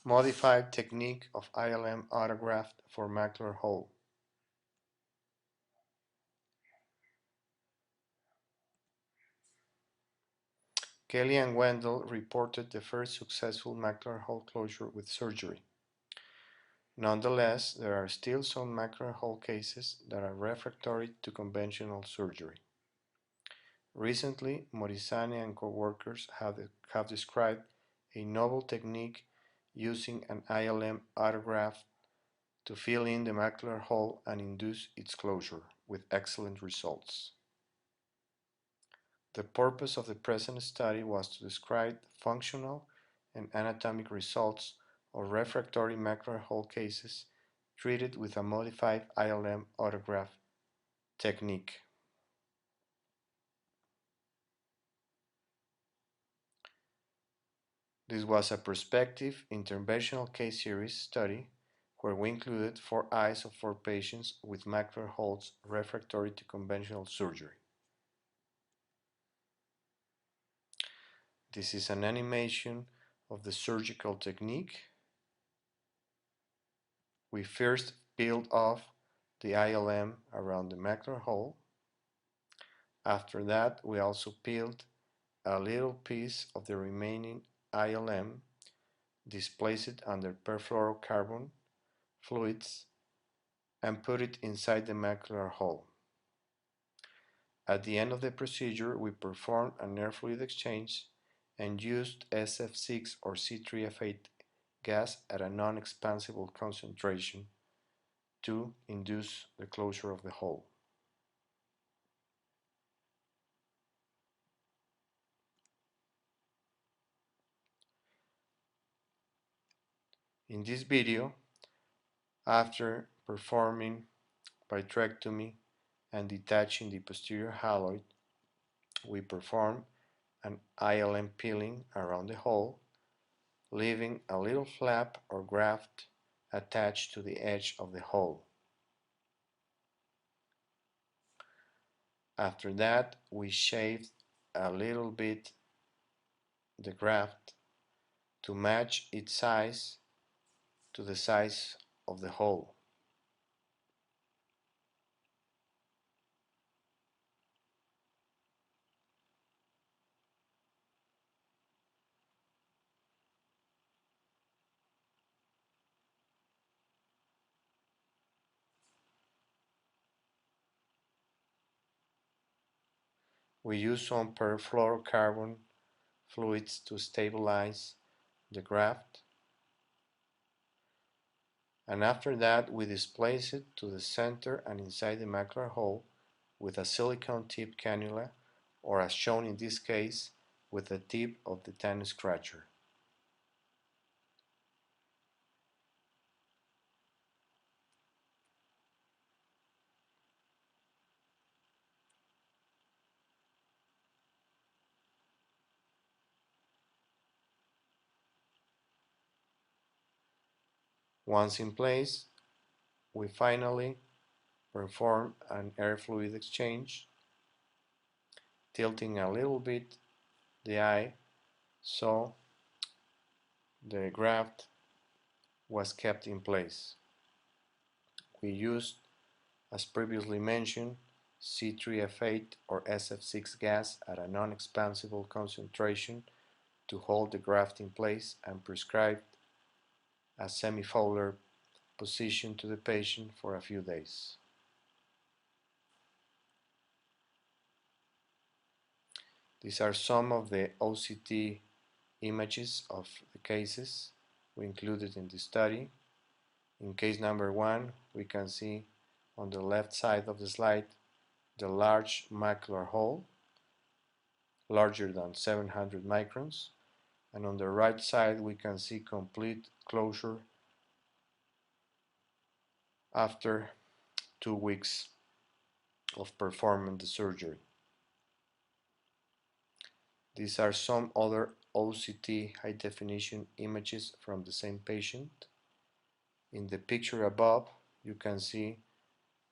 Modified technique of ILM autograft for macular hole. Kelly and Wendell reported the first successful macular hole closure with surgery. Nonetheless, there are still some macular hole cases that are refractory to conventional surgery. Recently, Morizani and co-workers have described a novel technique using an ILM autograft to fill in the macular hole and induce its closure, with excellent results. The purpose of the present study was to describe functional and anatomic results of refractory macular hole cases treated with a modified ILM autograft technique. This was a prospective interventional case series study where we included 4 eyes of 4 patients with macular holes refractory to conventional surgery. This is an animation of the surgical technique. We first peeled off the ILM around the macular hole. After that, we also peeled a little piece of the remaining ILM, displaced it under perfluorocarbon fluids, and put it inside the macular hole. At the end of the procedure, we performed an air fluid exchange and used SF6 or C3F8 gas at a non-expansible concentration to induce the closure of the hole. In this video, after performing vitrectomy and detaching the posterior haloid, we perform an ILM peeling around the hole, leaving a little flap or graft attached to the edge of the hole. After that, we shaved a little bit the graft to match its size to the size of the hole. We use some perfluorocarbon fluids to stabilize the graft, and after that we displace it to the center and inside the macular hole with a silicone tip cannula, or as shown in this case, with the tip of the tennis scratcher. Once in place, we finally perform an air fluid exchange, tilting a little bit the eye so the graft was kept in place. We used, as previously mentioned, C3F8 or SF6 gas at a non-expansible concentration to hold the graft in place, and prescribed a semifowler position to the patient for a few days. These are some of the OCT images of the cases we included in the study. In case number 1, we can see on the left side of the slide the large macular hole, larger than 700 microns, and on the right side we can see complete closure after 2 weeks of performing the surgery. These are some other OCT high-definition images from the same patient. In the picture above, you can see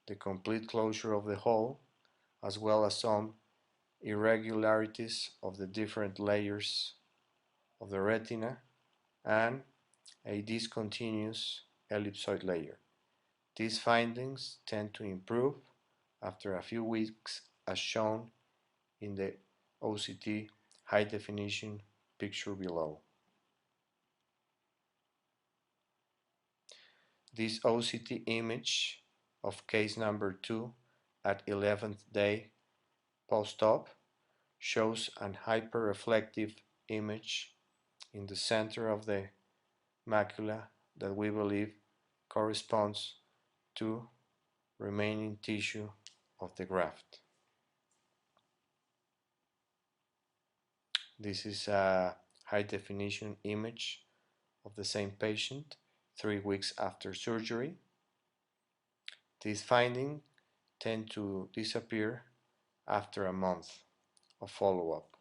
the complete closure of the hole, as well as some irregularities of the different layers of the retina, and a discontinuous ellipsoid layer. These findings tend to improve after a few weeks as shown in the OCT high definition picture below. This OCT image of case number 2 at 11th day post-op shows an hyperreflective image in the center of the macula that we believe corresponds to remaining tissue of the graft. This is a high definition image of the same patient 3 weeks after surgery. These findings tend to disappear after a month of follow-up.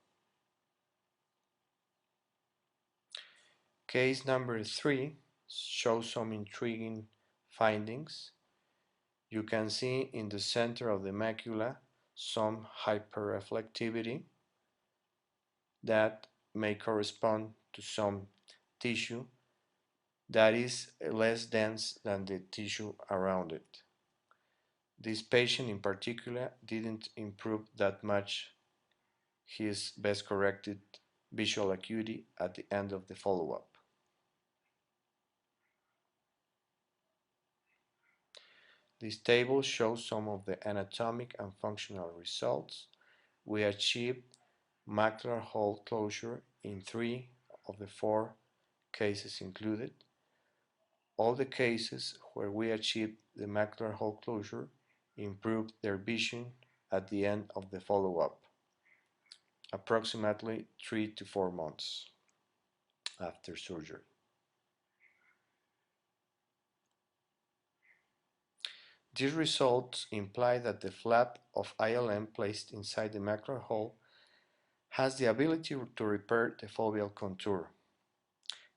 Case number 3 shows some intriguing findings. You can see in the center of the macula some hyperreflectivity that may correspond to some tissue that is less dense than the tissue around it. This patient in particular didn't improve that much his best corrected visual acuity at the end of the follow-up. This table shows some of the anatomic and functional results. We achieved macular hole closure in 3 of the 4 cases included. All the cases where we achieved the macular hole closure improved their vision at the end of the follow-up, approximately 3 to 4 months after surgery. These results imply that the flap of ILM placed inside the macular hole has the ability to repair the foveal contour.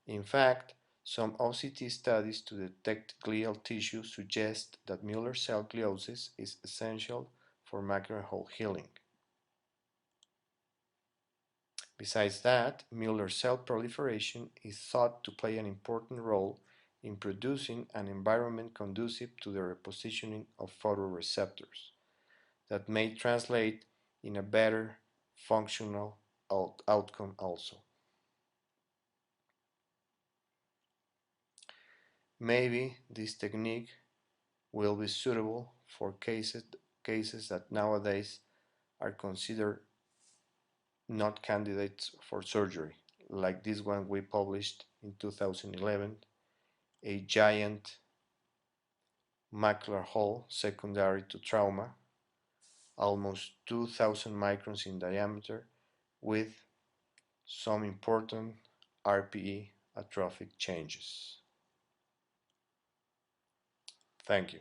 In fact, some OCT studies to detect glial tissue suggest that Muller cell gliosis is essential for macular hole healing. Besides that, Muller cell proliferation is thought to play an important role in producing an environment conducive to the repositioning of photoreceptors that may translate in a better functional outcome also. Maybe this technique will be suitable for cases that nowadays are considered not candidates for surgery, like this one we published in 2011, a giant macular hole secondary to trauma, almost 2000 microns in diameter, with some important RPE atrophic changes. Thank you.